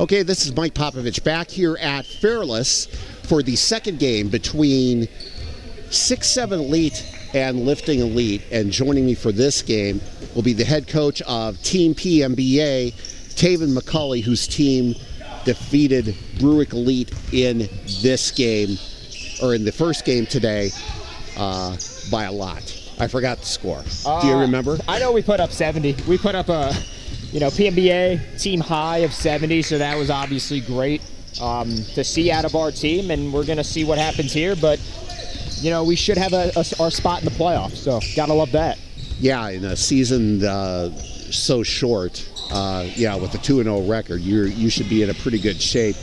Okay, this is Mike Popovich back here at Fairless for the second game between 6'7" Elite and Lifting Elite. And joining me for this game will be the head coach of Team PMBA, Taven McCulley, whose team defeated Brueck Elite in this game, or in the first game today, by a lot. I forgot the score. Do you remember? I know we put up 70. We put up a PMBA team high of 70, so that was obviously great to see out of our team, and we're going to see what happens here. But, we should have our spot in the playoffs, so got to love that. Yeah, in a season so short, with a 2-0 record, you should be in a pretty good shape.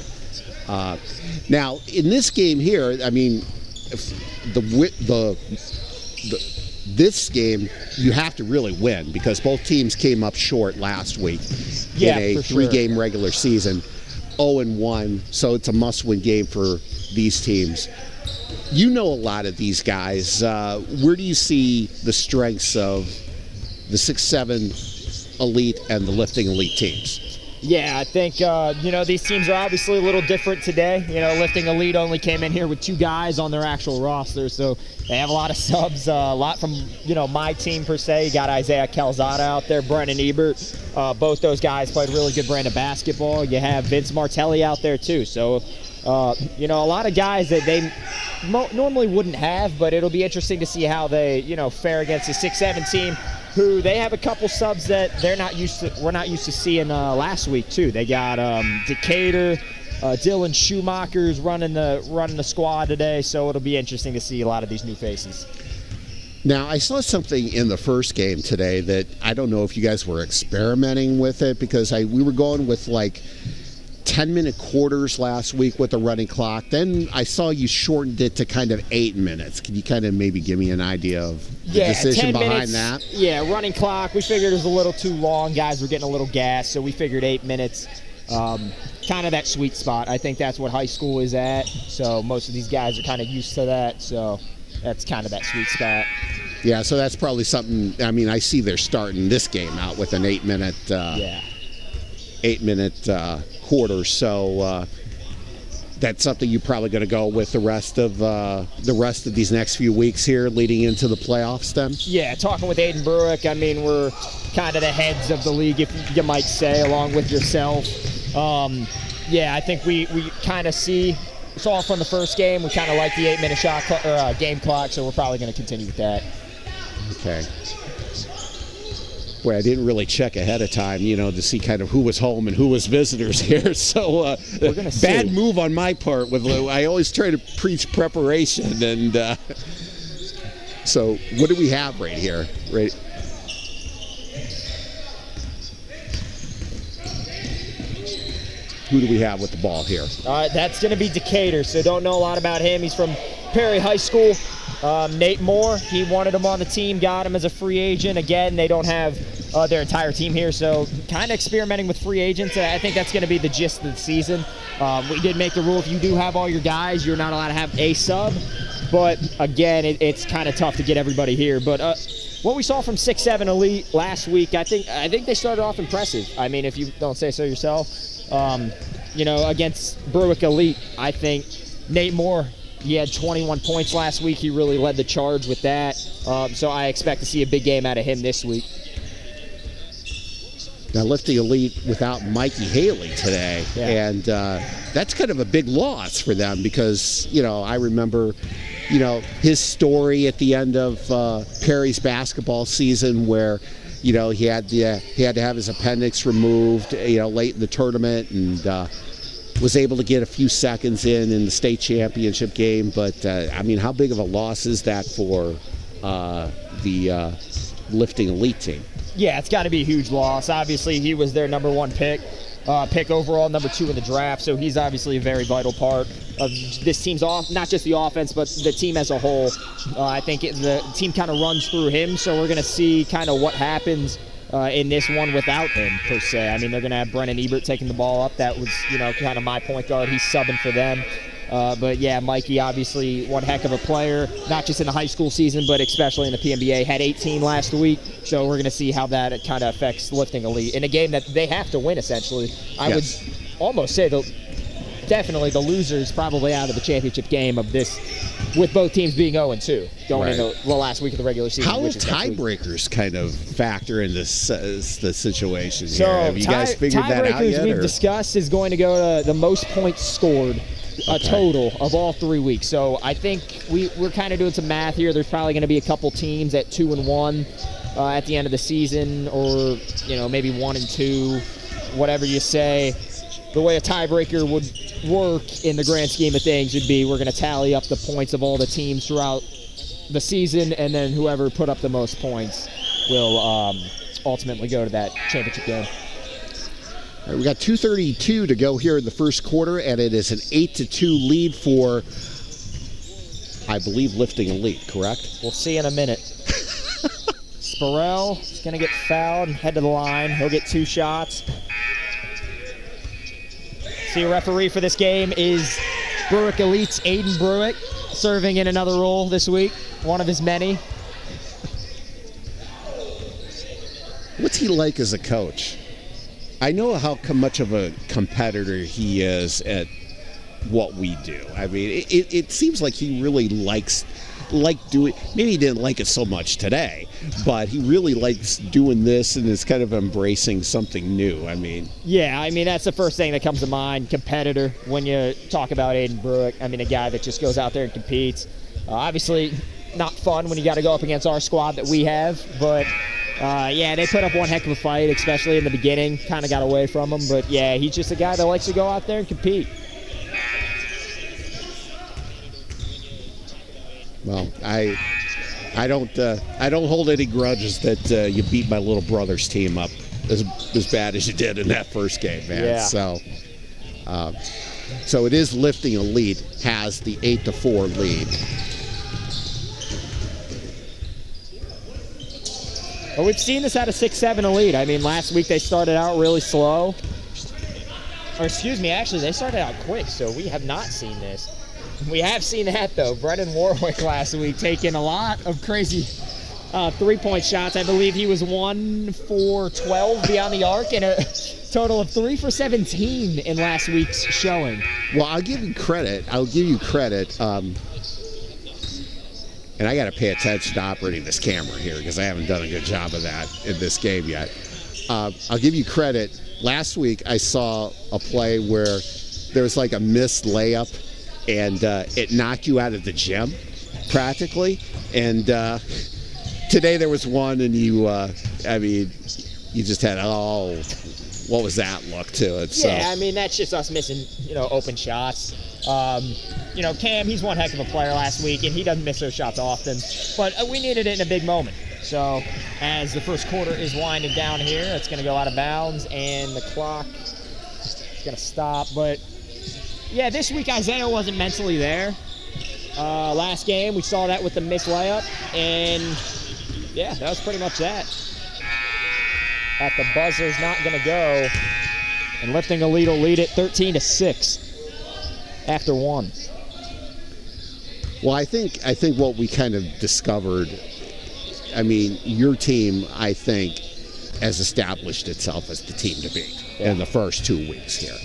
Now, in this game here, I mean, this game, you have to really win because both teams came up short last week in a three-game regular season, 0-1, so it's a must-win game for these teams. You know a lot of these guys. Where do you see the strengths of the 6'7" Elite and the Lifting Elite teams? Yeah, I think, these teams are obviously a little different today. Lifting Elite only came in here with 2 guys on their actual roster, so they have a lot of subs, a lot from, my team per se. You got Isaiah Calzada out there, Brennan Ebert. Both those guys played really good brand of basketball. You have Vince Martelli out there too. So, a lot of guys that they normally wouldn't have, but it'll be interesting to see how they, fare against a 6'7" team, who they have a couple subs that we're not used to seeing last week too. They got Decatur, Dylan Schumacher's running the squad today, so it'll be interesting to see a lot of these new faces. Now, I saw something in the first game today that I don't know if you guys were experimenting with it, because we were going with like 10-minute quarters last week with the running clock. Then I saw you shortened it to kind of 8 minutes. Can you kind of maybe give me an idea of the decision behind that? Yeah, running clock, we figured it was a little too long. Guys were getting a little gassed, so we figured 8 minutes. Kind of that sweet spot. I think that's what high school is at, so most of these guys are kind of used to that, so that's kind of that sweet spot. Yeah, so that's probably something. I mean, I see they're starting this game out with an 8-minute 8-minute quarter, so that's something you're probably going to go with the rest of these next few weeks here leading into the playoffs then? Yeah, talking with Aiden Brueck, I mean, we're kind of the heads of the league, if you might say, along with yourself. I think we kind of saw from the first game, we kind of like the 8-minute game clock, so we're probably going to continue with that. Okay. Boy, I didn't really check ahead of time, to see kind of who was home and who was visitors here. So we're gonna bad move on my part. I always try to preach preparation, and so what do we have right here? Right. Who do we have with the ball here? That's going to be Decatur, so don't know a lot about him. He's from Perry High School. Nate Moore, he wanted him on the team, got him as a free agent. Again, they don't have their entire team here, so kind of experimenting with free agents. I think that's going to be the gist of the season. We did make the rule, if you do have all your guys, you're not allowed to have a sub. But, again, it's kind of tough to get everybody here. But what we saw from 6'7" Elite last week, I think they started off impressive. I mean, if you don't say so yourself. Against Brueck Elite, I think Nate Moore, he had 21 points last week. He really led the charge with that. So I expect to see a big game out of him this week. Now, Lifting Elite without Mikey Haley today, and that's kind of a big loss for them because, I remember, his story at the end of Perry's basketball season where, he had to have his appendix removed, late in the tournament, and was able to get a few seconds in the state championship game. But I mean, how big of a loss is that for the Lifting Elite team? Yeah, it's got to be a huge loss. Obviously, he was their number 1 pick overall, number 2 in the draft. So he's obviously a very vital part of this team's not just the offense, but the team as a whole. I think the team kind of runs through him. So we're going to see kind of what happens in this one without him, per se. I mean, they're going to have Brennan Ebert taking the ball up. That was, kind of my point guard. He's subbing for them. But yeah, Mikey, obviously one heck of a player, not just in the high school season, but especially in the PMBA. Had 18 last week, so we're going to see how that kind of affects Lifting Elite in a game that they have to win, essentially. almost say definitely the losers probably out of the championship game of this, with both teams being 0-2 going into the last week of the regular season. How will tiebreakers kind of factor into the situation so here? Have you guys figured that out yet? Tiebreakers we've discussed is going to go to the most points scored, a total of all 3 weeks. So I think we're kind of doing some math here. There's probably going to be a couple teams at 2-1 at the end of the season, or maybe 1-2, whatever you say. The way a tiebreaker would work in the grand scheme of things would be we're going to tally up the points of all the teams throughout the season, and then whoever put up the most points will ultimately go to that championship game. All right, we got 2:32 to go here in the first quarter, and it is an 8-2 lead for, I believe, Lifting Elite, correct? We'll see in a minute. Sparrell is going to get fouled and head to the line. He'll get 2 shots. See, a referee for this game is Brueck Elite's Aiden Brueck, serving in another role this week, one of his many. What's he like as a coach? I know how much of a competitor he is at what we do. I mean, it seems like he really likes doing. Maybe he didn't like it so much today, but he really likes doing this and is kind of embracing something new. I mean, that's the first thing that comes to mind. Competitor when you talk about Aiden Brueck. I mean, a guy that just goes out there and competes. Obviously, not fun when you got to go up against our squad that we have, but. They put up one heck of a fight, especially in the beginning. Kind of got away from him, but he's just a guy that likes to go out there and compete. Well, I don't hold any grudges that you beat my little brother's team up as bad as you did in that first game, man. Yeah. So it is Lifting Elite has the 8-4 lead. Well, we've seen this out of 6-7 Elite. I mean, last week they started out really slow. Or excuse me, actually, they started out quick, so we have not seen this. We have seen that, though. Brennan Warwick last week taking a lot of crazy three-point shots. I believe he was 1 for 12 beyond the arc and a total of 3 for 17 in last week's showing. Well, I'll give you credit. And I got to pay attention to operating this camera here because I haven't done a good job of that in this game yet. I'll give you credit. Last week I saw a play where there was like a missed layup and it knocked you out of the gym practically. And today there was one and you just had, what was that look to it? So. Yeah, I mean, that's just us missing, open shots. Cam, he's one heck of a player last week, and he doesn't miss those shots often. But we needed it in a big moment. So as the first quarter is winding down here, it's going to go out of bounds, and the clock is going to stop. But, yeah, this week Isaiah wasn't mentally there. Last game, we saw that with the missed layup, and, yeah, that was pretty much that. At the buzzer's not going to go, and Lifting Elite will lead it 13-6 after 1. Well, I think what we kind of discovered, I mean, your team, I think, has established itself as the team to beat in the first 2 weeks here.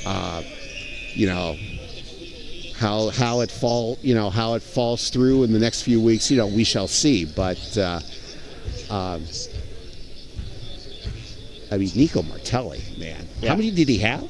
How it falls through in the next few weeks, we shall see. But Nico Martelli, man, how many did he have?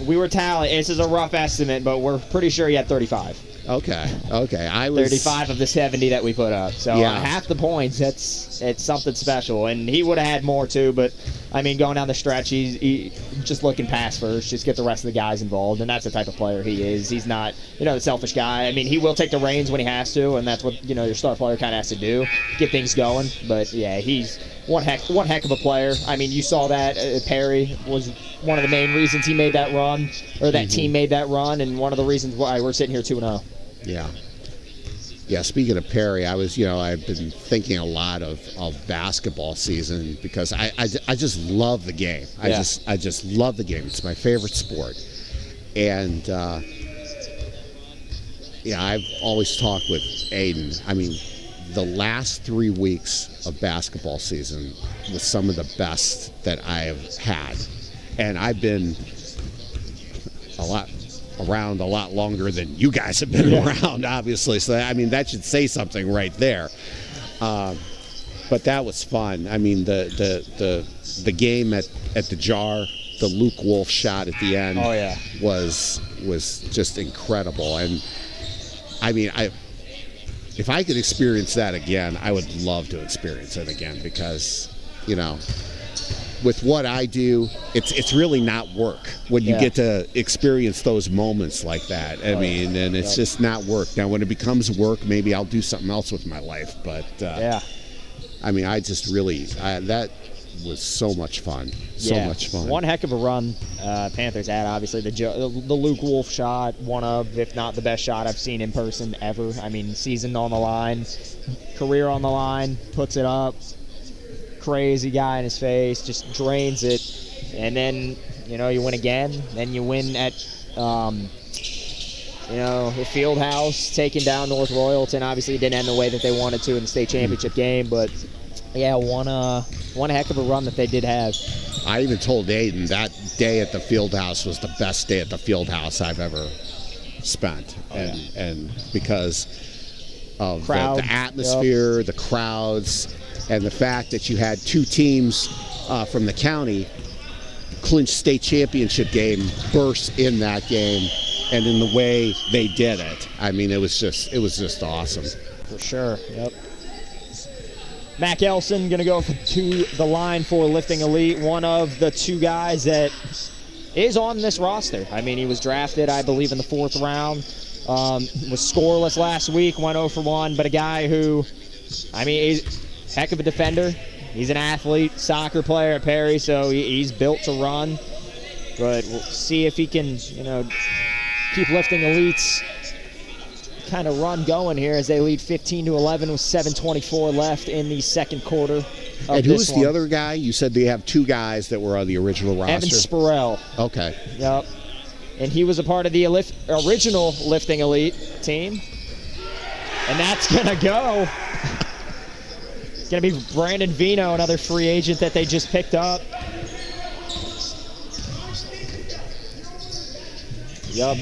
We were tallying. This is a rough estimate, but we're pretty sure he had 35. Okay. I was 35 of the 70 that we put up. So half the points. It's something special, and he would have had more too. But I mean, going down the stretch, he just looking pass first, just get the rest of the guys involved, and that's the type of player he is. He's not, the selfish guy. I mean, he will take the reins when he has to, and that's what your star player kind of has to do, get things going. But yeah, he's one heck of a player. I mean, you saw that Perry was one of the main reasons he made that run, or that team made that run, and one of the reasons why we're sitting here 2-0. Yeah. Speaking of Perry, I've been thinking a lot of basketball season because I just love the game. I just love the game. It's my favorite sport, and I've always talked with Aiden. I mean, the last 3 weeks of basketball season was some of the best that I have had. and I've been around a lot longer than you guys have been around, obviously. So I mean, that should say something right there. But that was fun. I mean, the game at the Jar, the Luke Wolf shot at the end, was just incredible. And I mean, if I could experience that again, I would love to experience it again, because, you know, with what I do, it's really not work when you get to experience those moments like that. I mean, and it's just not work. Now, when it becomes work, maybe I'll do something else with my life. But I mean, I just really that was so much fun. So much fun. One heck of a run Panthers had. Obviously, the Luke Wolf shot, one of, if not the best shot I've seen in person ever. I mean, season on the line, career on the line, puts it up. Crazy guy in his face, just drains it, and then, you know, you win again. Then you win at you know, the field house, taking down North Royalton. Obviously, it didn't end the way that they wanted to in the state championship game, but one heck of a run that they did have. I even told Aiden that day at the field house was the best day at the field house I've ever spent, and because of the atmosphere, the crowds, and the fact that you had two teams from the county clinch state championship game, burst in that game, and in the way they did it. I mean, it was just awesome. For sure. Yep. Mac Elson going to go to the line for Lifting Elite, one of the two guys that is on this roster. I mean, he was drafted, I believe, in the 4th round. Was scoreless last week, went 0 for 1, but a guy who, I mean, he's heck of a defender. He's an athlete, soccer player at Perry, so he's built to run. But we'll see if he can, you know, keep Lifting Elite's kind of run going here as they lead 15-11 with 7:24 left in the second quarter. And who's the other guy? You said they have two guys that were on the original roster. Evan Spurrell. Okay. Yep. And he was a part of the original Lifting Elite team. And that's going to go. It's going to be Brandon Vino, another free agent that they just picked up. Yep.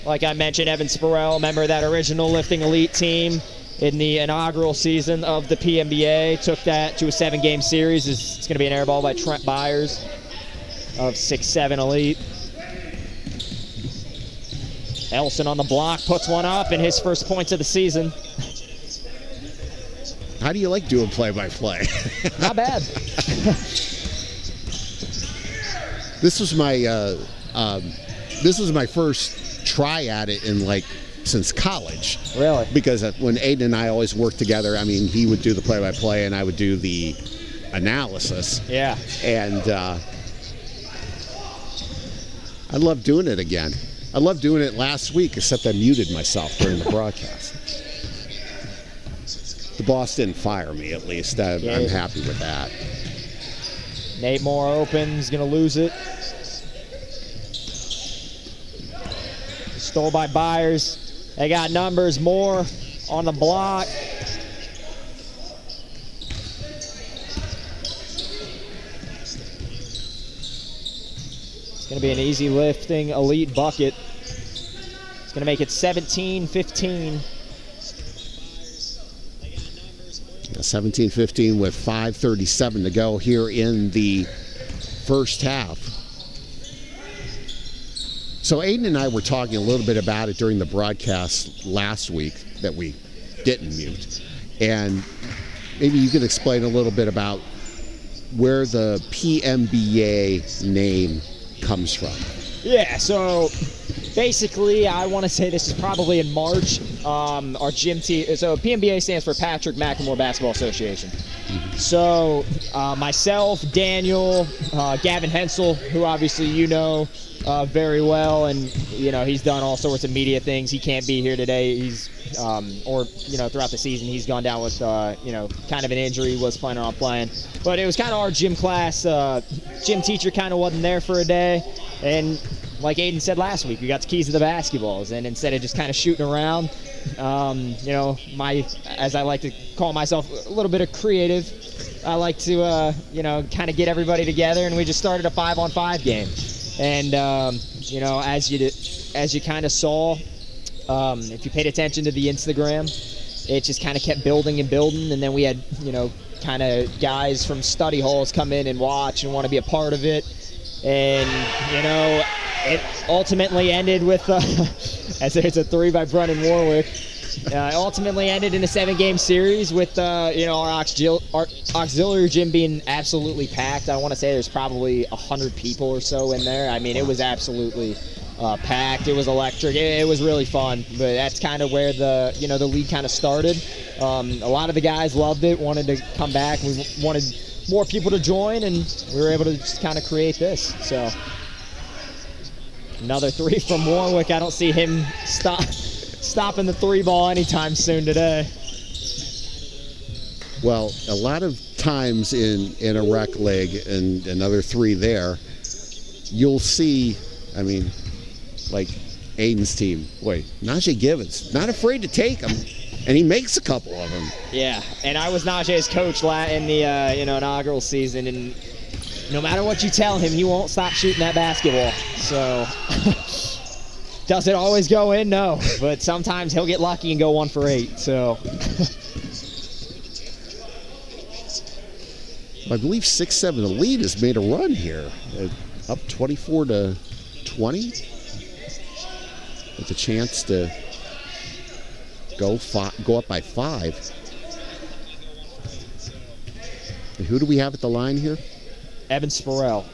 Like I mentioned, Evan Spurrell, member of that original Lifting Elite team in the inaugural season of the PMBA. Took that to a 7-game series. It's going to be an air ball by Trent Byers of 6'7" Elite. Elson on the block, puts one up in his first points of the season. How do you like doing play-by-play? Not bad. This was my first try at it since college. Really? Because when Aiden and I always worked together, I mean, he would do the play-by-play and I would do the analysis. Yeah. And I love doing it again. I loved doing it last week, except I muted myself during the broadcast. The boss didn't fire me, at least. I'm happy with that. Nate Moore opens, going to lose it. Stole by Byers. They got numbers. Moore on the block. It's going to be an easy Lifting Elite bucket. It's going to make it 17-15. 17-15 with 5:37 to go here in the first half. So Aiden and I were talking a little bit about it during the broadcast last week that we didn't mute. And maybe you could explain a little bit about where the PMBA name comes from. Yeah, so basically, I want to say this is probably in March. Our gym team, so PMBA stands for Patrick McLemore Basketball Association. So myself, Daniel, Gavin Hensel, who obviously you know very well, and you know he's done all sorts of media things. He can't be here today. He's throughout the season he's gone down with kind of an injury. Was planning on playing, but it was kind of our gym class. Gym teacher kind of wasn't there for a day, and like Aiden said last week, we got the keys to the basketballs, and instead of just kind of shooting around, as I like to call myself, a little bit of creative. I like to, kind of get everybody together, and we just started a 5-on-5 game. And, as you kind of saw, if you paid attention to the Instagram, it just kind of kept building and building, and then we had, kind of guys from study halls come in and watch and want to be a part of it. And, it ultimately ended with, as there's a 3 by Brennan Warwick, ultimately ended in a 7-game series with, our auxiliary gym being absolutely packed. I want to say there's probably 100 people or so in there. I mean, it was absolutely packed. It was electric. It was really fun. But that's kind of where the league kind of started. A lot of the guys loved it, wanted to come back. We wanted more people to join, and we were able to just kind of create this. So another 3 from Warwick. I don't see him stopping the 3 ball anytime soon today. Well, a lot of times in a rec league, and another 3 there, you'll see, like Aiden's team. Boy, Najee Givens, not afraid to take them, and he makes a couple of them. Yeah, and I was Najee's coach in the inaugural season, and no matter what you tell him, he won't stop shooting that basketball. So, does it always go in? No, but sometimes he'll get lucky and go 1 for 8. So, I believe 6-7 Elite has made a run here, up 24-20, with a chance to go up by 5. And who do we have at the line here? Evan Spurrell.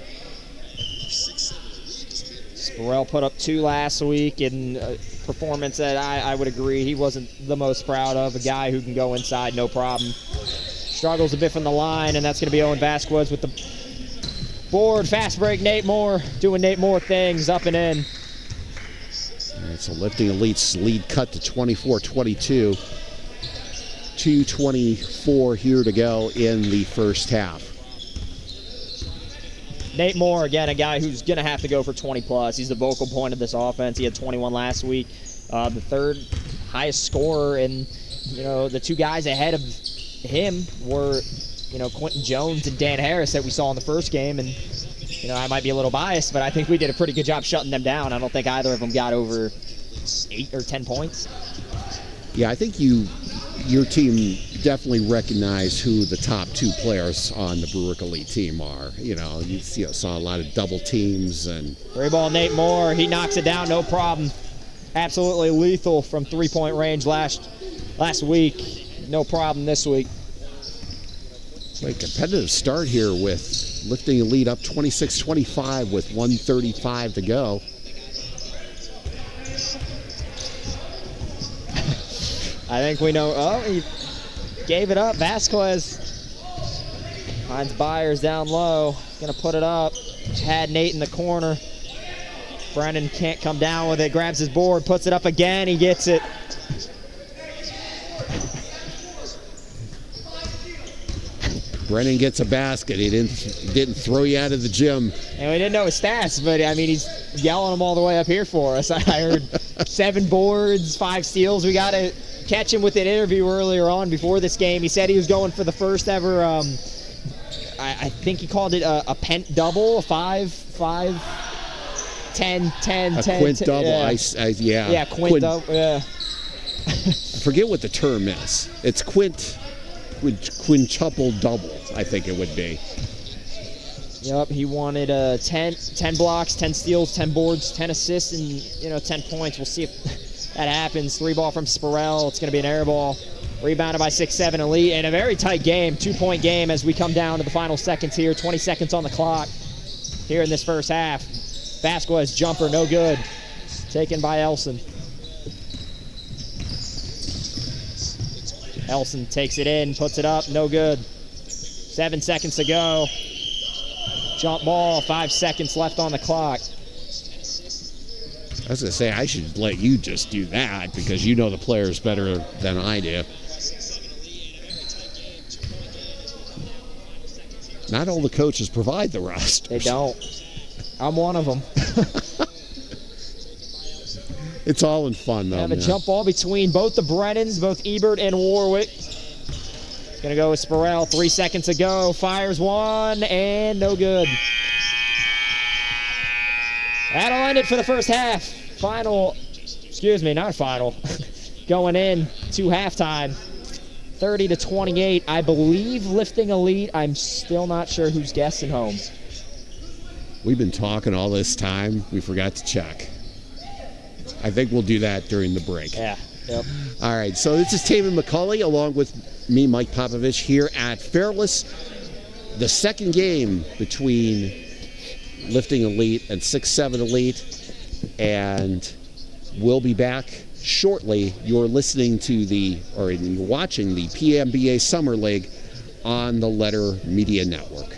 Spurrell put up 2 last week in a performance that I would agree he wasn't the most proud of. A guy who can go inside, no problem. Struggles a bit from the line, and that's going to be Owen Vasquez with the board. Fast break, Nate Moore doing Nate Moore things, up and in. All right, so Lifting Elite's lead cut to 24-22. 2:24 here to go in the first half. Nate Moore, again, a guy who's going to have to go for 20-plus. He's the vocal point of this offense. He had 21 last week. The 3rd highest scorer, and, the 2 guys ahead of him were, Quentin Jones and Dan Harris that we saw in the first game. And, I might be a little biased, but I think we did a pretty good job shutting them down. I don't think either of them got over 8 or 10 points. Yeah, I think your team definitely recognized who the top 2 players on the Brueck Elite team are. You saw a lot of double teams. And 3 ball, Nate Moore. He knocks it down, no problem. Absolutely lethal from 3-point range last week. No problem this week. A competitive start here with Lifting Elite up 26-25 with 1:35 to go. I think we know. Oh, he gave it up. Vasquez finds Byers down low. Gonna put it up. Had Nate in the corner. Brennan can't come down with it. Grabs his board, puts it up again. He gets it. Brennan gets a basket. He didn't throw you out of the gym. And we didn't know his stats, but he's yelling them all the way up here for us. I heard 7 boards, 5 steals. We got to catch him with an interview earlier on before this game. He said he was going for the first ever, I think he called it a pent double, a 5, 10, 10, a 10. Quint double. Yeah. Yeah, quint double, yeah. I forget what the term is. It's quintuple double, I think it would be. Yep, he wanted 10 blocks, 10 steals, 10 boards, 10 assists, and 10 points. We'll see if that happens. 3 ball from Spurrell. It's going to be an air ball. Rebounded by 6-7 Elite. And a very tight game, 2-point game as we come down to the final seconds here. 20 seconds on the clock here in this first half. Vasquez jumper, no good. Taken by Elson. Elson takes it in, puts it up, no good. 7 seconds to go. Jump ball, 5 seconds left on the clock. I was going to say, I should let you just do that because you know the players better than I do. Not all the coaches provide the rosters. They don't. I'm one of them. It's all in fun, though. Have a jump ball between both the Brennans, both Ebert and Warwick. Gonna go with Spurrell. 3 seconds to go. Fires one and no good. That'll end it for the first half. Final, excuse me, not final. Going in to halftime. 30-28. I believe lifting elite. I'm still not sure who's guessing home. We've been talking all this time. We forgot to check. I think we'll do that during the break. Yeah. Yep. All right. So this is Taven McCauley along with me, Mike Popovich, here at Fairless. The second game between lifting elite and 6'7" elite. And we'll be back shortly. You're listening to you're watching the PMBA Summer League on the Letter Media Network.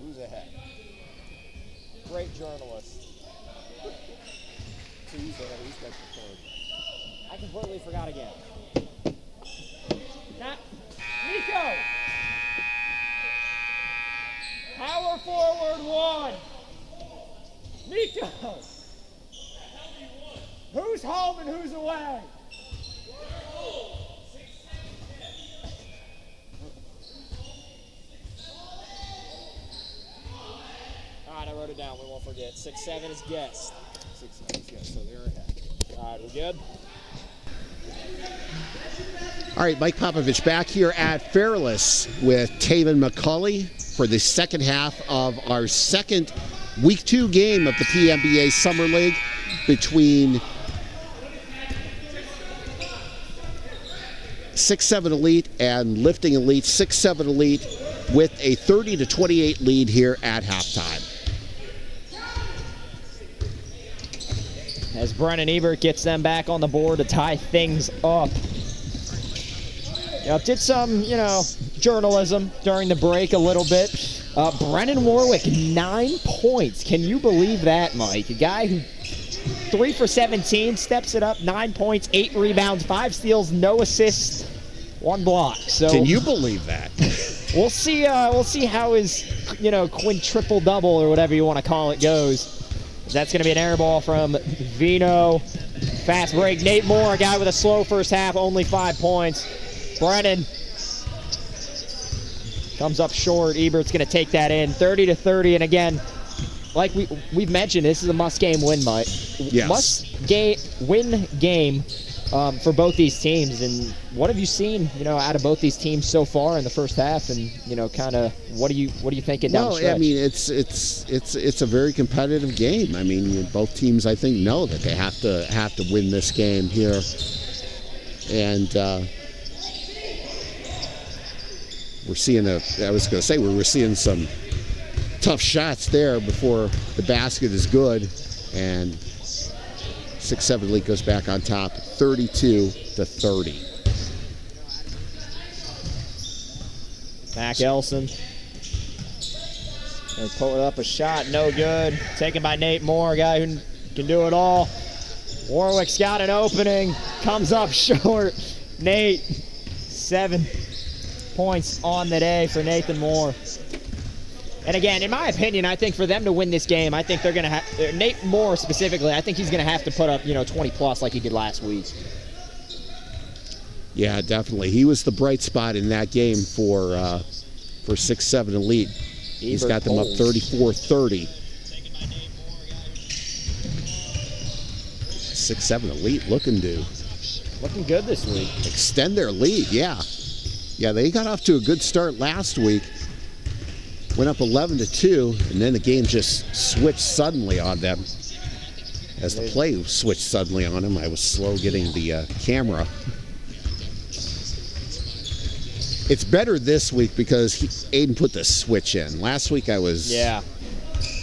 Who's ahead? Great journalist. I completely forgot again. Nico! Power forward one. Nico! Who's home and who's away? All right, I wrote it down. We won't forget. 6'7" is guest. 6'7" is guest, so they're ahead. All right, we good? All right, Mike Popovich back here at Fairless with Taven McCauley for the second half of our second Week 2 game of the PMBA Summer League between 6'7" Elite and Lifting Elite. 6'7" Elite with a 30-28 lead here at halftime. As Brennan Ebert gets them back on the board to tie things up. Did some, journalism during the break a little bit. Brennan Warwick, 9 points. Can you believe that, Mike? A guy who 3 for 17, steps it up, 9 points, 8 rebounds, 5 steals, no assists, 1 block. So can you believe that? We'll see. We'll see how his, quintuple double or whatever you want to call it goes. That's going to be an air ball from Vino. Fast break. Nate Moore, a guy with a slow first half, only 5 points. Brennan comes up short. Ebert's going to take that in. 30-30. And again, like we've mentioned, this is a must-game win, Mike. Yes. Must-win game for both these teams. And what have you seen, out of both these teams so far in the first half? And kind of what do you think down the stretch? I mean it's a very competitive game. I mean both teams I think know that they have to win this game here, and we're seeing we're seeing some tough shots there before the basket is good, and 6'7" Elite goes back on top, 32-30. Mac Elson. And pull it up a shot, no good. Taken by Nate Moore, a guy who can do it all. Warwick's got an opening, comes up short. Nate, 7 points on the day for Nathan Moore. And again, in my opinion, I think for them to win this game, I think they're going to have, Nate Moore specifically, I think he's going to have to put up, 20 plus like he did last week. Yeah, definitely. He was the bright spot in that game for 6-7 Elite. He's got them up 34-30. 6-7 Elite looking good this week. Extend their lead, yeah. Yeah, they got off to a good start last week. Went up 11-2, and then the game just switched suddenly on them. As the play switched suddenly on them, I was slow getting the camera. It's better this week because Aiden put the switch in. Last week I was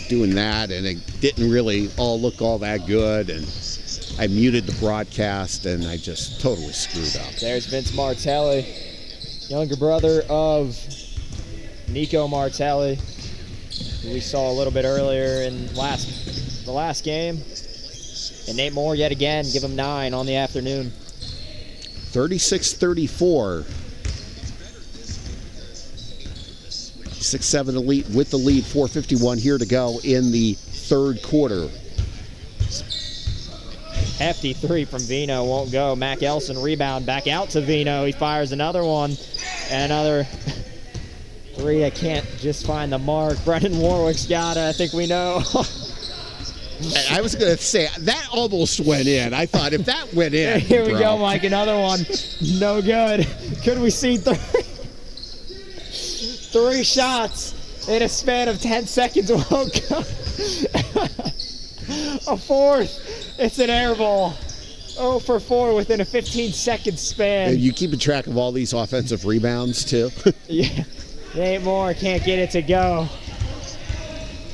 doing that, and it didn't really all look all that good, and I muted the broadcast, and I just totally screwed up. There's Vince Martelli, younger brother of Nico Martelli, who we saw a little bit earlier in the last game. And Nate Moore yet again, give him 9 on the afternoon. 36-34. 6-7 Elite with the lead, 4:51 here to go in the third quarter. Hefty 3 from Vino, won't go. Mac Elson rebound, back out to Vino. He fires another one, and another 3. I can't just find the mark. Brendan Warwick's got it, I think we know. I was going to say, that almost went in. I thought if that went in. Here we go, Mike, another one. No good. Could we see 3? 3 shots in a span of 10 seconds won't go. A 4th. It's an air ball. 0 for 4 within a 15-second span. And you keeping track of all these offensive rebounds, too? Yeah. Nate Moore can't get it to go.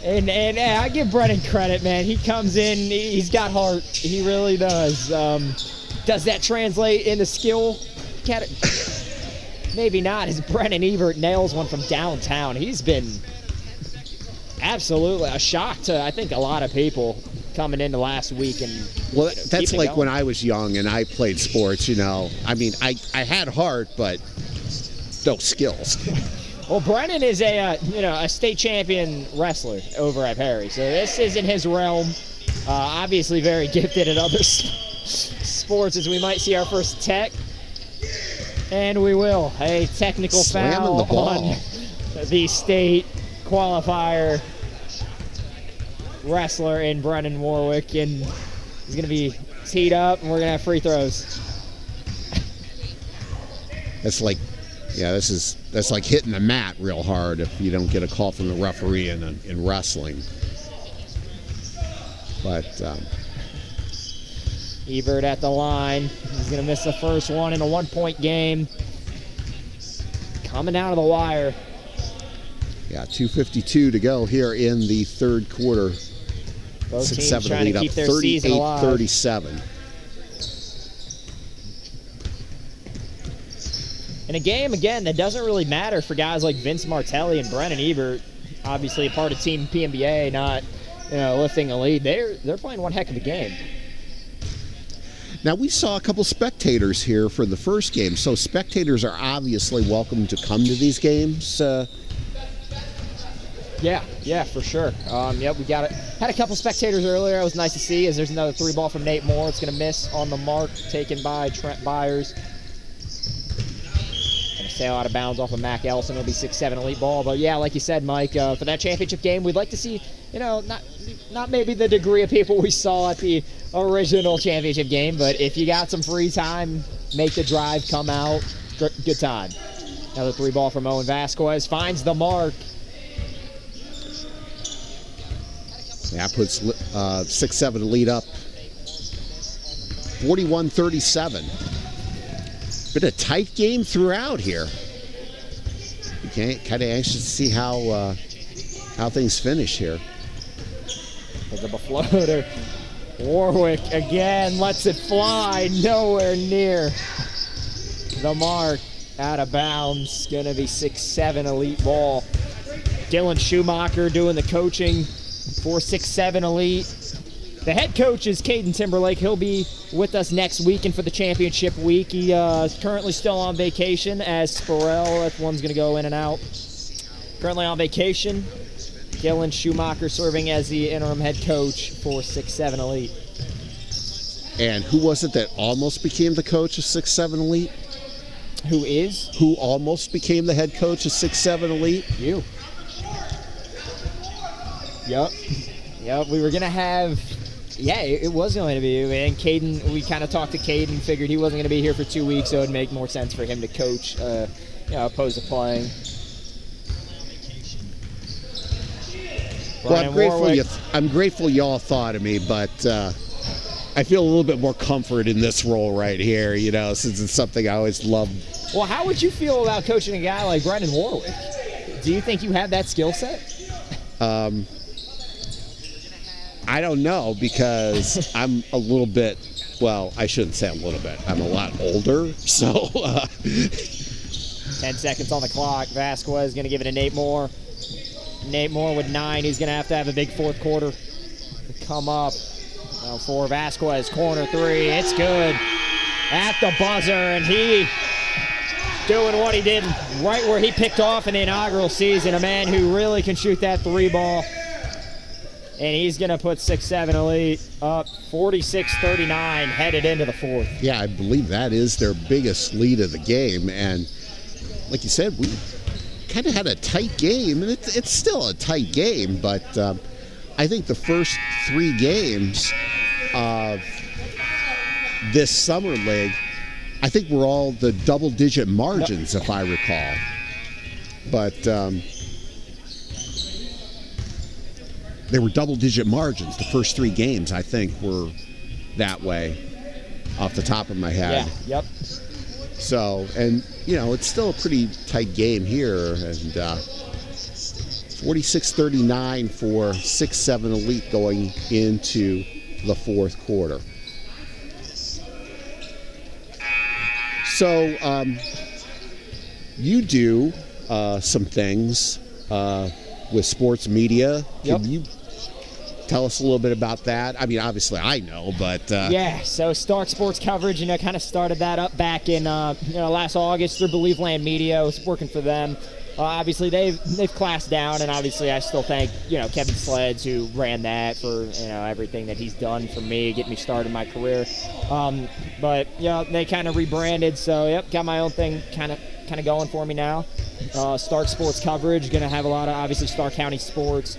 And I give Brennan credit, man. He comes in, he's got heart. He really does. Does that translate into skill? Maybe not, as Brennan Ebert nails one from downtown. He's been absolutely a shock to, I think, a lot of people coming into last week. And well, that's like when I was young and I played sports, I mean, I had heart, but no skills. Well, Brennan is a state champion wrestler over at Perry, so this isn't his realm. Obviously very gifted at other sports, as we might see our first tech. And we will. A technical foul on the state qualifier wrestler in Brennan Warwick, and he's going to be teed up, and we're going to have free throws. That's like hitting the mat real hard if you don't get a call from the referee in wrestling. But Ebert at the line. He's going to miss the first one in a 1-point game. Coming down to the wire. Yeah, 2:52 to go here in the third quarter. Both teams trying to keep their season alive. 38-37. In a game, again, that doesn't really matter for guys like Vince Martelli and Brennan Ebert. Obviously a part of Team PMBA, not lifting a lead. They're playing one heck of a game. Now, we saw a couple spectators here for the first game, so spectators are obviously welcome to come to these games. Yeah, for sure. We got it. Had a couple spectators earlier. It was nice to see, as there's another 3 ball from Nate Moore. It's going to miss on the mark, taken by Trent Byers. Going to sail out of bounds off of Mac Ellison. It'll be 6-7 Elite ball. But yeah, like you said, Mike, for that championship game, we'd like to see, not maybe the degree of people we saw at the original championship game, but if you got some free time, make the drive, come out, good time. Another 3 ball from Owen Vasquez, finds the mark. That puts 6-7 Elite up 41-37. Been a tight game throughout here. Kind of anxious to see how things finish here. There's a floater. Warwick again lets it fly, nowhere near the mark. Out of bounds, gonna be 6-7 Elite ball. Dylan Schumacher doing the coaching for 6-7 Elite. The head coach is Caden Timberlake. He'll be with us next weekend for the championship week. He is currently still on vacation as Sparrell. That one's going to go in and out. Currently on vacation, Dylan Schumacher serving as the interim head coach for 6-7 Elite. And who was it that almost became the coach of 6-7 Elite? Who is? Who almost became the head coach of 6-7 Elite? You. Yep. We were going to have... Yeah, it was going to be you. And Caden, we kind of talked to Caden, figured he wasn't going to be here for 2 weeks, so it would make more sense for him to coach, opposed to playing. Well, I'm grateful y'all thought of me, but I feel a little bit more comfort in this role right here, since it's something I always loved. Well, how would you feel about coaching a guy like Brendan Warwick? Do you think you have that skill set? I don't know, because I'm a little bit, well, I shouldn't say a little bit. I'm a lot older, so. 10 seconds on the clock. Vasquez going to give it to Nate Moore. Nate Moore with 9. He's going to have a big fourth quarter to come up. Now for Vasquez, corner 3. It's good at the buzzer, and he doing what he did right where he picked off in the inaugural season. A man who really can shoot that 3 ball. And he's going to put 6-7 Elite up 46-39 headed into the fourth. Yeah, I believe that is their biggest lead of the game. And like you said, we kind of had a tight game. And it's still a tight game. But I think the first 3 games of this summer league, I think were all the double-digit margins, if I recall. But... they were double-digit margins. The first 3 games, I think, were that way, off the top of my head. Yeah, yep. So, and, it's still a pretty tight game here. And 46-39 for 6-7 Elite going into the fourth quarter. So, you do some things with sports media. Yep. Can you tell us a little bit about that? I mean, obviously I know, but... Yeah, so Stark Sports Coverage, kind of started that up back in, last August through Believe Land Media. I was working for them. Obviously, they've classed down, and obviously I still thank, Kevin Sleds, who ran that, for, everything that he's done for me, getting me started in my career. But, they kind of rebranded, so, got my own thing kind of going for me now. Stark Sports Coverage, going to have a lot of, obviously, Stark County sports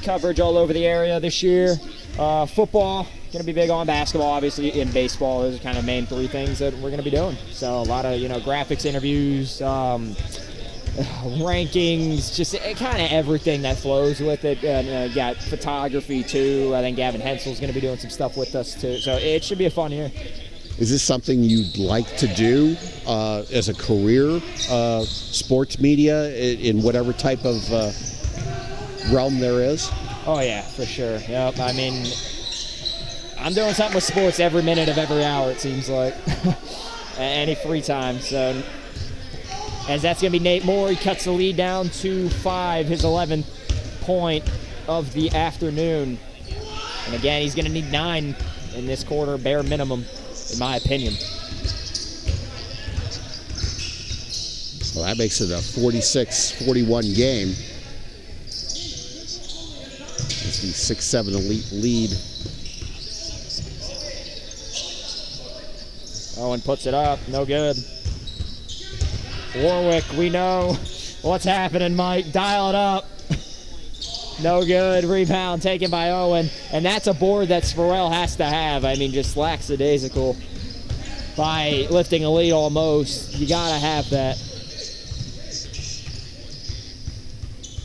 coverage all over the area this year. Football, going to be big on basketball, obviously, and baseball. Those are kind of main 3 things that we're going to be doing. So a lot of, graphics interviews, rankings, just kind of everything that flows with it. And got photography, too. I think Gavin Hensel's going to be doing some stuff with us, too. So it should be a fun year. Is this something you'd like to do as a career, sports media, in whatever type of realm there is? Oh, yeah, for sure. Yep. I mean, I'm doing something with sports every minute of every hour, it seems like. Any free time. So, as that's going to be Nate Moore. He cuts the lead down to 5, his 11th point of the afternoon. And again, he's going to need 9 in this quarter, bare minimum, in my opinion. Well, that makes it a 46-41 game. It's the 6-7 Elite lead. Owen puts it up. No good. Warwick, we know what's happening, Mike. Dial it up. No good. Rebound taken by Owen. And that's a board that Sparrell has to have. I mean, just lackadaisical by lifting a lead almost. You got to have that.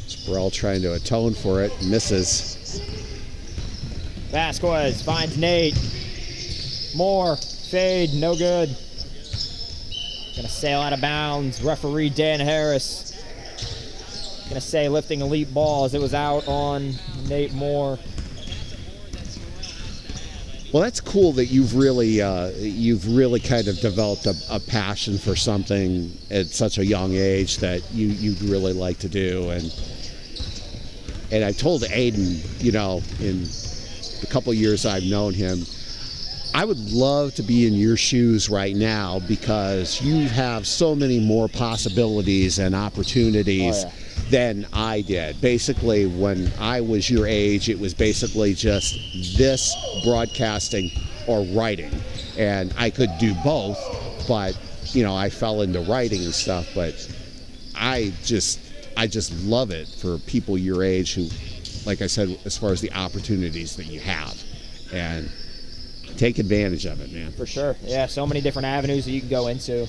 Sparrell trying to atone for it. Misses. Vasquez finds Nate. Moore. Fade. No good. Gonna sail out of bounds. Referee Dan Harris. Gonna say lifting elite ball as it was out on Nate Moore. Well, that's cool that you've really kind of developed a passion for something at such a young age that you'd really like to do. And I told Aiden, the couple years I've known him. I would love to be in your shoes right now because you have so many more possibilities and opportunities than I did. Basically, when I was your age, it was basically just this, broadcasting, or writing. And I could do both, but, you know, I fell into writing and stuff. But I just love it for people your age who, like I said, as far as the opportunities that you have. And take advantage of it, man. For sure. Yeah, so many different avenues that you can go into.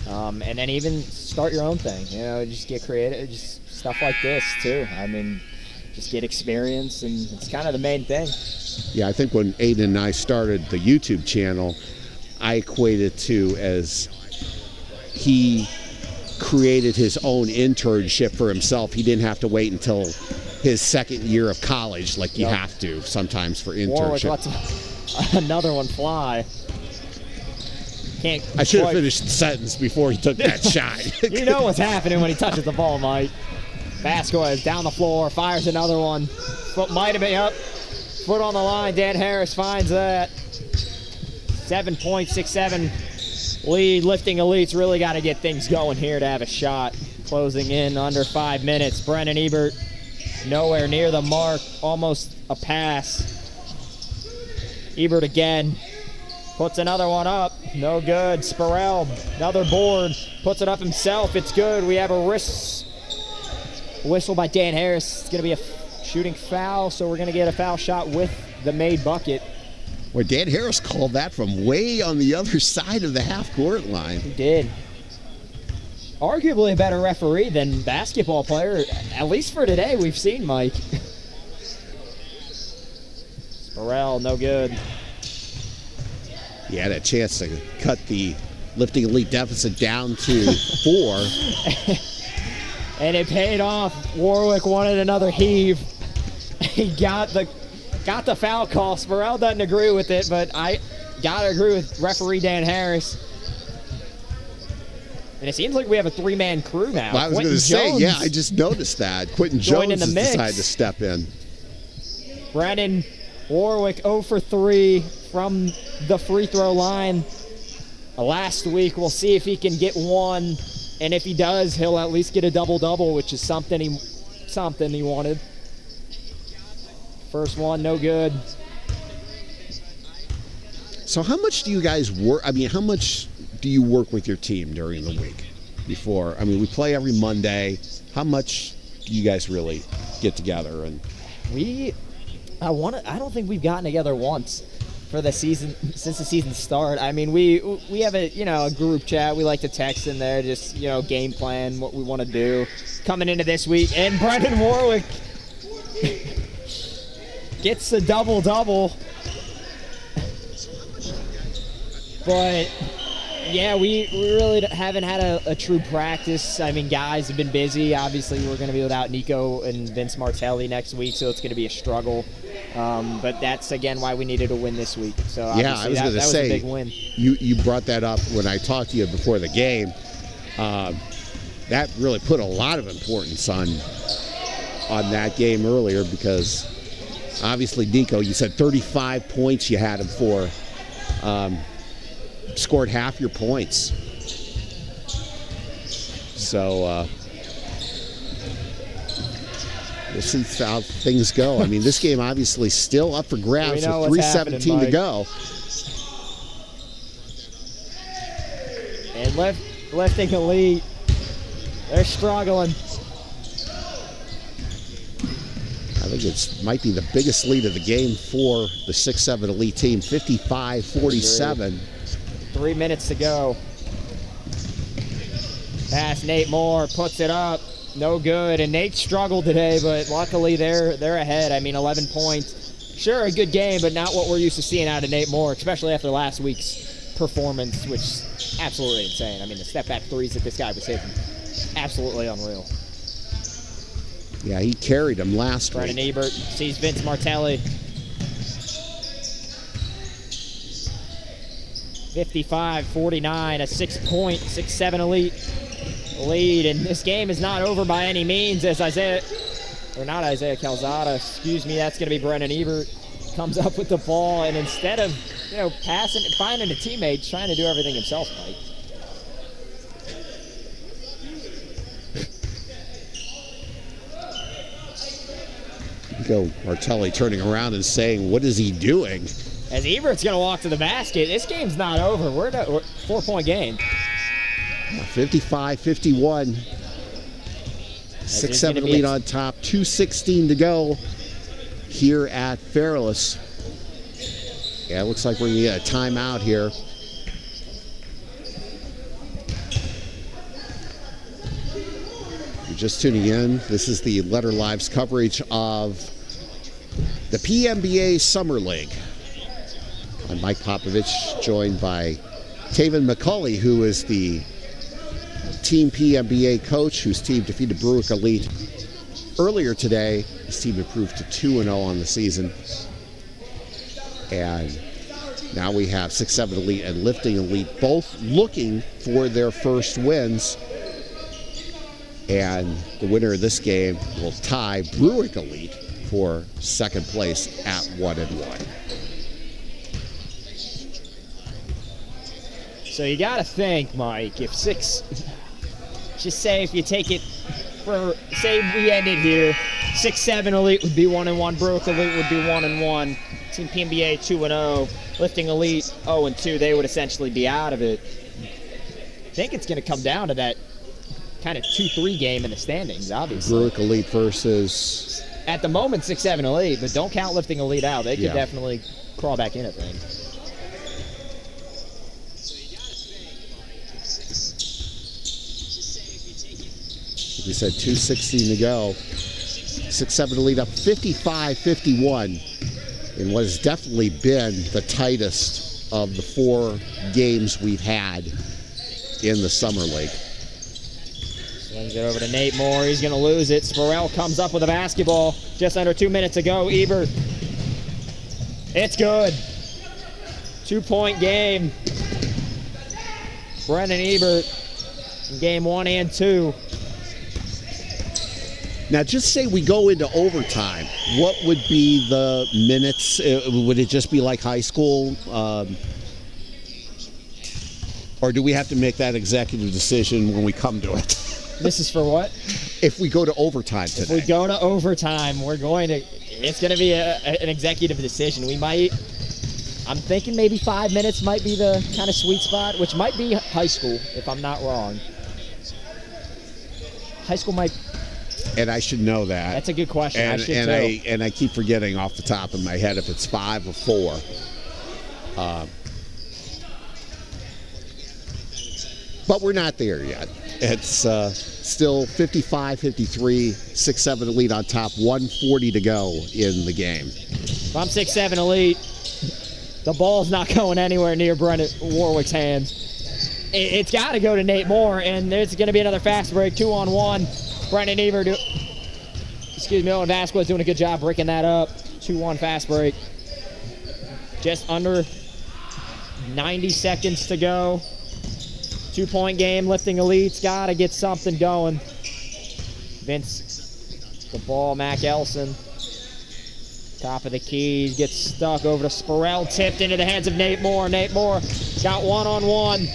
And then even start your own thing. You know, just get creative. Just stuff like this, too. I mean, just get experience, and it's kind of the main thing. Yeah, I think when Aiden and I started the YouTube channel, I equated to as he created his own internship for himself. He didn't have to wait until his second year of college like you have to sometimes for internship. Another one fly. I should have finished the sentence before he took that shot. You know what's happening when he touches the ball, Mike. Vasquez down the floor, fires another one. Foot might have been up. Foot on the line. Dan Harris finds that. 7 points, 6-7 lead. Lifting Elites really got to get things going here to have a shot. Closing in under 5 minutes. Brennan Ebert nowhere near the mark. Almost a pass. Ebert again. Puts another one up. No good. Spurrell, another board. Puts it up himself. It's good. We have a whistle by Dan Harris. It's going to be a shooting foul, so we're going to get a foul shot with the made bucket. Well, Dan Harris called that from way on the other side of the half-court line. He did. Arguably a better referee than basketball player, at least for today we've seen, Mike. Spurrell, no good. He had a chance to cut the Lifting Elite deficit down to 4. And it paid off. Warwick wanted another heave. He got the foul call. Spurrell doesn't agree with it, but I gotta agree with referee Dan Harris. And it seems like we have a 3-man crew now. Well, I was going to say, yeah, I just noticed that. Quentin Jones has decided to step in. Brandon Warwick 0 for 3 from the free throw line last week. We'll see if he can get one, and if he does, he'll at least get a double-double, which is something he wanted. First one, no good. So how much do you guys work? I mean, how much do you work with your team during the week before? I mean, we play every Monday. How much do you guys really get together? And I don't think we've gotten together once for the season since the season started. I mean, we have a group chat. We like to text in there, just game plan, what we want to do coming into this week. And Brendan Warwick gets the double-double. But yeah, we really haven't had a true practice. I mean, guys have been busy. Obviously, we're going to be without Nico and Vince Martelli next week, so it's going to be a struggle. But that's, again, why we needed a win this week. So yeah, I was going to say, was a big win. You brought that up when I talked to you before the game. That really put a lot of importance on that game earlier because obviously, Nico, you said 35 points you had him for. Scored half your points. So we'll see how things go. I mean, this game obviously still up for grabs with 3:17 to go. And Lifting Elite, they're struggling. I think it might be the biggest lead of the game for the 6-7 Elite team, 55-47. 3 minutes to go. Pass, Nate Moore puts it up. No good. And Nate struggled today, but luckily they're ahead. I mean, 11 points. Sure, a good game, but not what we're used to seeing out of Nate Moore, especially after last week's performance, which is absolutely insane. I mean, the step-back threes that this guy was hitting, absolutely unreal. Yeah, he carried him last week. Brennan Ebert sees Vince Martelli. 55-49, a 6-point, 6-7 Elite lead. And this game is not over by any means as Isaiah Calzada, excuse me, that's going to be Brennan Ebert. comes up with the ball, and instead of, passing, finding a teammate, trying to do everything himself, Mike. Go Martelli turning around and saying, what is he doing? As Ebert's going to walk to the basket. This game's not over. We're at a 4-point game. 55-51. 6-7 lead on top. 2:16 to go here at Fairless. Yeah, it looks like we're going to get a timeout here. If you're just tuning in, this is the Letter Live's coverage of the PMBA Summer League. I'm Mike Popovich, joined by Taven McCauley, who is the Team PMBA coach, whose team defeated Brueck Elite earlier today. His team improved to 2-0 on the season. And now we have 6-7 Elite and Lifting Elite both looking for their first wins. And the winner of this game will tie Brueck Elite for second place at 1-1. So you got to think, Mike, if if you take it for, say we ended here, 6-7 Elite would be 1-1, Brueck Elite would be 1-1, Team PMBA 2-0, Lifting Elite 0-2, they would essentially be out of it. I think it's going to come down to that kind of 2-3 game in the standings, obviously. Brueck Elite versus... At the moment, 6-7 Elite, but don't count Lifting Elite out. They could definitely crawl back in, I think. We said 2:16 to go. 6-7 Elite up 55-51 in what has definitely been the tightest of the 4 games we've had in the Summer League. Swings it over to Nate Moore. He's going to lose it. Sporell comes up with a basketball. Just under 2 minutes to go. Ebert. It's good. 2-point game. Brendan Ebert in game 1 and 2. Now, just say we go into overtime. What would be the minutes? Would it just be like high school? Or do we have to make that executive decision when we come to it? This is for what? If we go to overtime today. If we go to overtime, it's going to be an executive decision. We might, I'm thinking maybe 5 minutes might be the kind of sweet spot, which might be high school, if I'm not wrong. High school might... And I should know that. That's a good question. I should too. I keep forgetting off the top of my head if it's 5 or 4. But we're not there yet. It's still 55-53, 6-7 Elite on top, 1:40 to go in the game. If I'm 6-7 Elite, the ball's not going anywhere near Brendan Warwick's hands. It's got to go to Nate Moore, and there's going to be another fast break, 2-on-1. Brendan Ebert, Owen Vasquez doing a good job breaking that up. 2-1 fast break. Just under 90 seconds to go. 2-point game. Lifting Elite's got to get something going. Vince, the ball, Mac Elson. Top of the key, gets stuck over to Sporell, tipped into the hands of Nate Moore. Nate Moore got 1-on-1.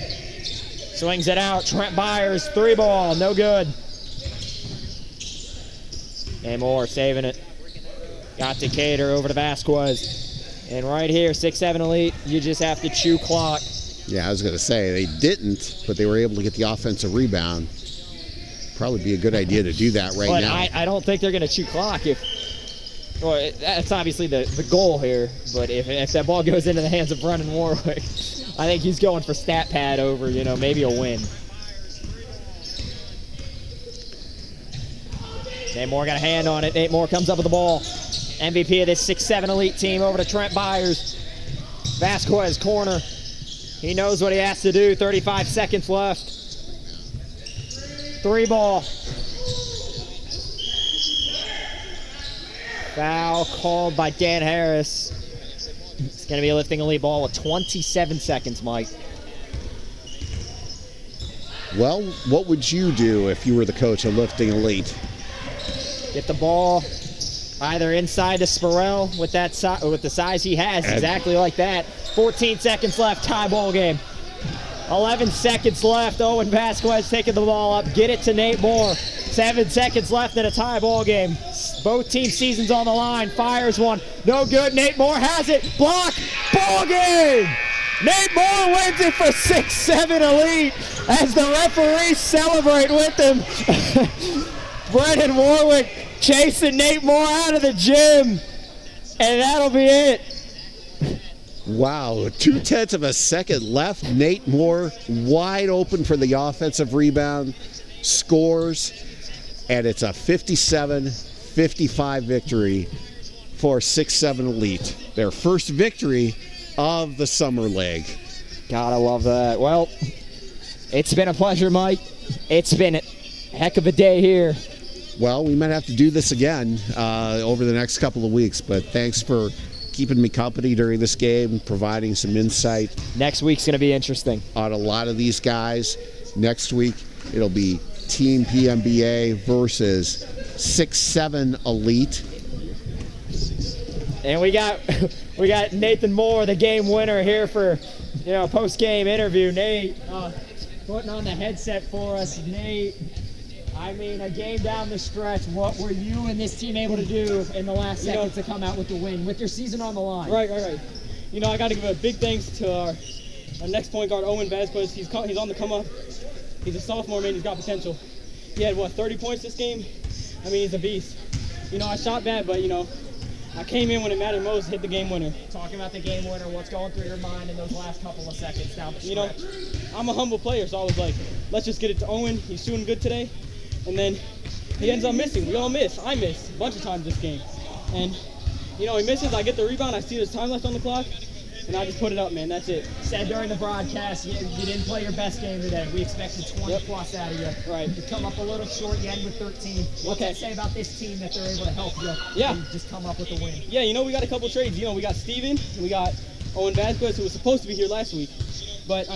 Swings it out. Trent Byers, 3-ball, no good. Nate Moore saving it. Got Decatur over to Vasquez. And right here, 6-7 Elite, you just have to chew clock. Yeah, I was going to say, they didn't, but they were able to get the offensive rebound. Probably be a good idea to do that right now. I don't think they're going to chew clock. Well, that's obviously the goal here, but if that ball goes into the hands of Brendan Warwick, I think he's going for stat pad over, maybe a win. Nate Moore got a hand on it. Nate Moore comes up with the ball. MVP of this 6-7 Elite team over to Trent Byers. Vasquez, corner. He knows what he has to do. 35 seconds left. 3-ball. Foul called by Dan Harris. It's going to be a Lifting Elite ball with 27 seconds, Mike. Well, what would you do if you were the coach of Lifting Elite? Get the ball either inside to Spurrell with with the size he has, exactly like that. 14 seconds left, tie ball game. 11 seconds left. Owen Vasquez taking the ball up. Get it to Nate Moore. 7 seconds left in a tie ball game. Both team seasons on the line. Fires one. No good. Nate Moore has it. Block. Ball game. Nate Moore wins it for 6-7 Elite as the referees celebrate with him. Brennan Warwick chasing Nate Moore out of the gym. And that'll be it. Wow, 0.2 of a second left. Nate Moore wide open for the offensive rebound, scores, and it's a 57-55 victory for 6-7 Elite. Their first victory of the summer league. God, I love that. Well, it's been a pleasure, Mike. It's been a heck of a day here. Well, we might have to do this again over the next couple of weeks, but thanks for keeping me company during this game, providing some insight. Next week's going to be interesting. On a lot of these guys. Next week, it'll be Team PMBA versus 6-7 Elite. And we got Nathan Moore, the game winner, here for post-game interview. Nate, putting on the headset for us. Nate, I mean, a game down the stretch. What were you and this team able to do in the last seconds to come out with the win, with your season on the line? Right. I got to give a big thanks to our next point guard, Owen Vasquez. He's on the come up. He's a sophomore, man. He's got potential. He had, 30 points this game? I mean, he's a beast. I shot bad, but, I came in when it mattered most, hit the game winner. Talking about the game winner, what's going through your mind in those last couple of seconds down the stretch? I'm a humble player, so I was like, let's just get it to Owen. He's shooting good today. And then he ends up missing. We all miss. I missed a bunch of times this game. And, he misses. I get the rebound. I see there's time left on the clock. And I just put it up, man. That's it. Said during the broadcast, you didn't play your best game today. We expected 20 plus out of you. Right. You come up a little short. You end with 13. What's that say about this team that they're able to help you? Yeah. And just come up with a win? Yeah, we got a couple trades. We got Steven. We got Owen Vasquez, who was supposed to be here last week. But,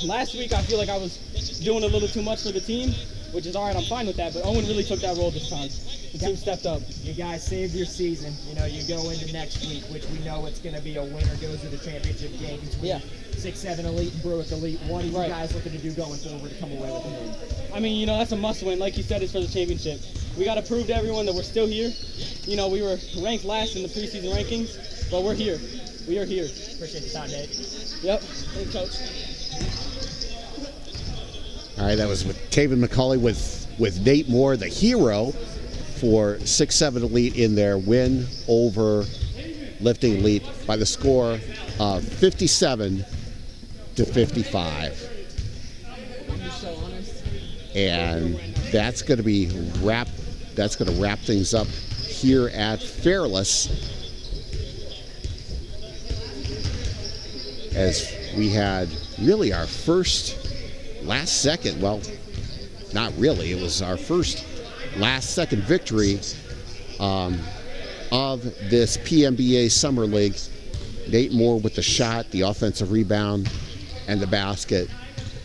last week I feel like I was doing a little too much for the team, which is all right. I'm fine with that. But Owen really took that role this time. The team stepped up. You guys saved your season. You go into next week, which we know it's going to be a winner goes to the championship game between 6-7 Elite and Brueck Elite. What are you guys looking to do going forward to come away with a win? That's a must win. Like you said, it's for the championship. We got to prove to everyone that we're still here. We were ranked last in the preseason rankings, but we're here. We are here. Appreciate the time, Nate. Yep. Thanks, Coach. All right, that was with Taven McCauley with Nate Moore, the hero for 6-7 Elite in their win over Lifting Elite by the score of 57-55. And that's going to wrap things up here at Fairless, as we had really our first last second, well, not really, it was our first last second victory of this PMBA Summer League. Nate Moore with the shot, the offensive rebound, and the basket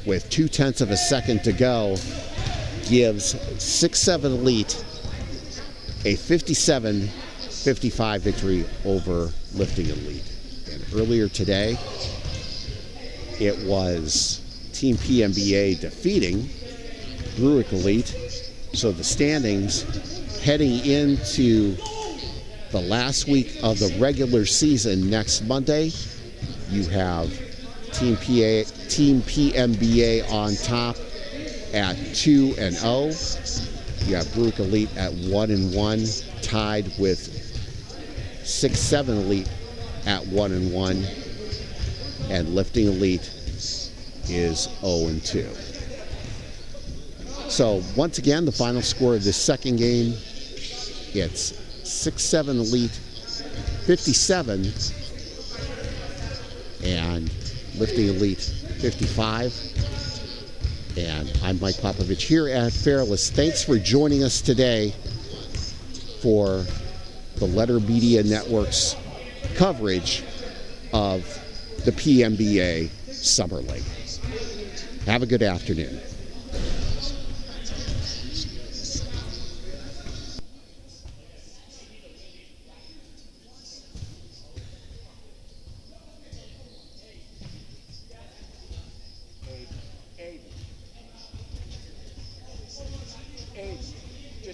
with 0.2 of a second to go gives 6-7 Elite a 57-55 victory over Lifting Elite. And earlier today, it was Team PMBA defeating Brueck Elite. So the standings heading into the last week of the regular season next Monday, you have Team PMBA on top at 2-0. You have Brueck Elite at 1-1, tied with 6-7 Elite at 1-1, and Lifting Elite is 0-2. So once again, the final score of this second game, it's 6-7 Elite 57 and Lifting Elite 55. And I'm Mike Popovich here at Fairless. Thanks for joining us today for the Letter Media Network's coverage of the PMBA Summer League. Have a good afternoon.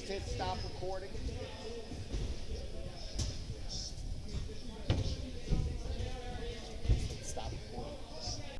hit stop recording.